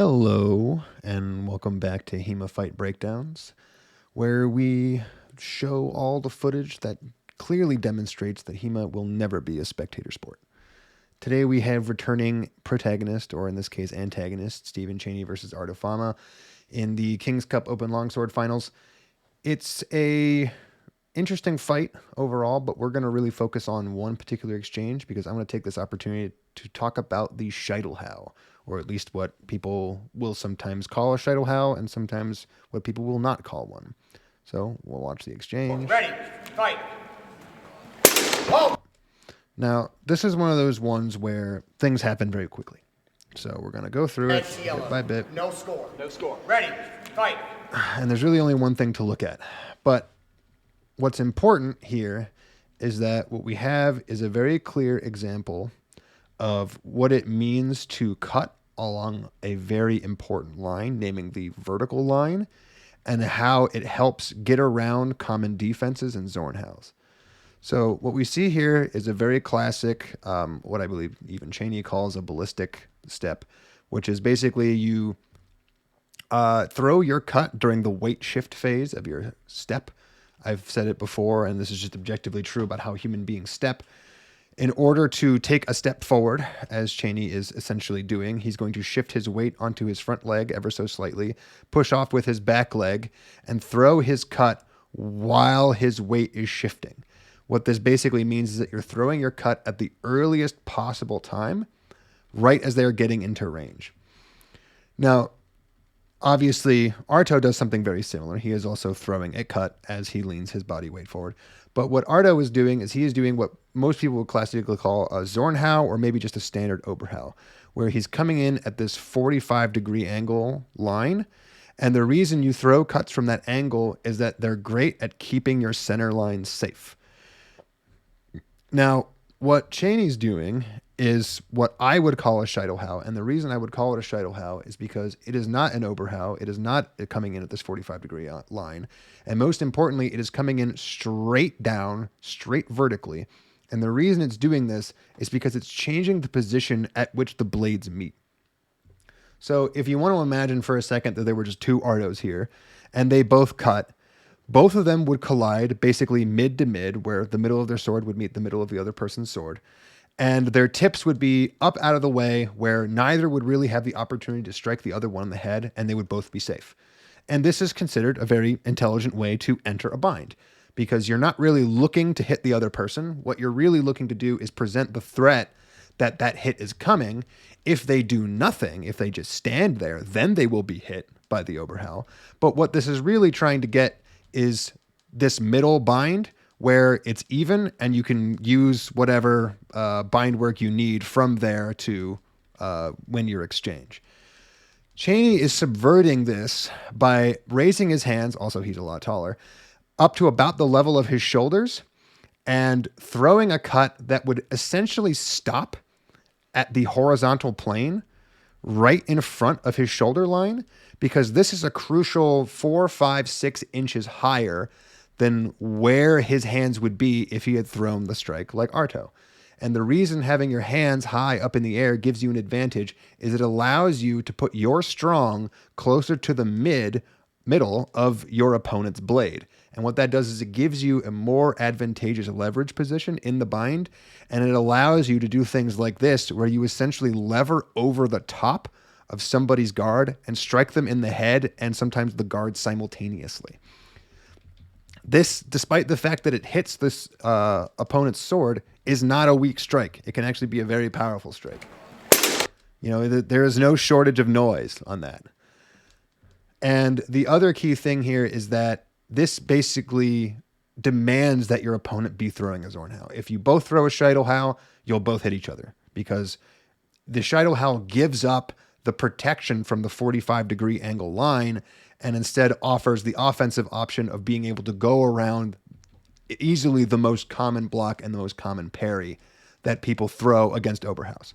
Hello, and welcome back to HEMA Fight Breakdowns, where we show all the footage that clearly demonstrates that HEMA will never be a spectator sport. Today we have returning protagonist, or in this case antagonist, Stephen Chaney versus Art of Fama in the King's Cup Open Longsword Finals. It's a interesting fight overall, but we're going to really focus on one particular exchange because I'm going to take this opportunity to talk about the Scheitelhau, or at least what people will sometimes call a Scheitelhau and sometimes what people will not call one. So we'll watch the exchange. Ready, fight. Whoa! Now, this is one of those ones where things happen very quickly. So we're going to go through it bit by bit. No score. No score. Ready, fight. And there's really only one thing to look at. But what's important here is that what we have is a very clear example of what it means to cut along a very important line, naming the vertical line, and how it helps get around common defenses and Zornhaus. So what we see here is a very classic, what I believe even Chaney calls a ballistic step, which is basically you throw your cut during the weight shift phase of your step. I've said it before, and this is just objectively true about how human beings step. In order to take a step forward, as Chaney is essentially doing, he's going to shift his weight onto his front leg ever so slightly, push off with his back leg, and throw his cut while his weight is shifting. What this basically means is that you're throwing your cut at the earliest possible time, right as they're getting into range. Now, obviously, Arto does something very similar. He is also throwing a cut as he leans his body weight forward. But what Arto is doing is he is doing what most people would classically call a Zornhau, or maybe just a standard Oberhau, where he's coming in at this 45-degree angle line. And the reason you throw cuts from that angle is that they're great at keeping your center line safe. Now, what Chaney's doing is what I would call a Scheitelhau. And the reason I would call it a Scheitelhau is because it is not an Oberhau. It is not coming in at this 45-degree line. And most importantly, it is coming in straight down, straight vertically. And the reason it's doing this is because it's changing the position at which the blades meet. So if you want to imagine for a second that there were just two Artos here, and they both cut, both of them would collide basically mid to mid, where the middle of their sword would meet the middle of the other person's sword. And their tips would be up out of the way, where neither would really have the opportunity to strike the other one in the head, and they would both be safe. And this is considered a very intelligent way to enter a bind, because you're not really looking to hit the other person. What you're really looking to do is present the threat that that hit is coming. If they do nothing, if they just stand there, then they will be hit by the Oberhau. But what this is really trying to get is this middle bind, where it's even and you can use whatever bind work you need from there to win your exchange. Chaney is subverting this by raising his hands, also he's a lot taller, up to about the level of his shoulders and throwing a cut that would essentially stop at the horizontal plane right in front of his shoulder line, because this is a crucial 4, 5, 6 inches higher than where his hands would be if he had thrown the strike like Arto. And the reason having your hands high up in the air gives you an advantage is it allows you to put your strong closer to the middle of your opponent's blade. And what that does is it gives you a more advantageous leverage position in the bind, and it allows you to do things like this, where you essentially lever over the top of somebody's guard and strike them in the head and sometimes the guard simultaneously. This, despite the fact that it hits this opponent's sword, is not a weak strike. It can actually be a very powerful strike. You know, there is no shortage of noise on that. And the other key thing here is that this basically demands that your opponent be throwing a Zornhau. If you both throw a Scheitelhau, you'll both hit each other, because the Scheitelhau gives up the protection from the 45-degree angle line and instead offers the offensive option of being able to go around easily the most common block and the most common parry that people throw against Oberhaus.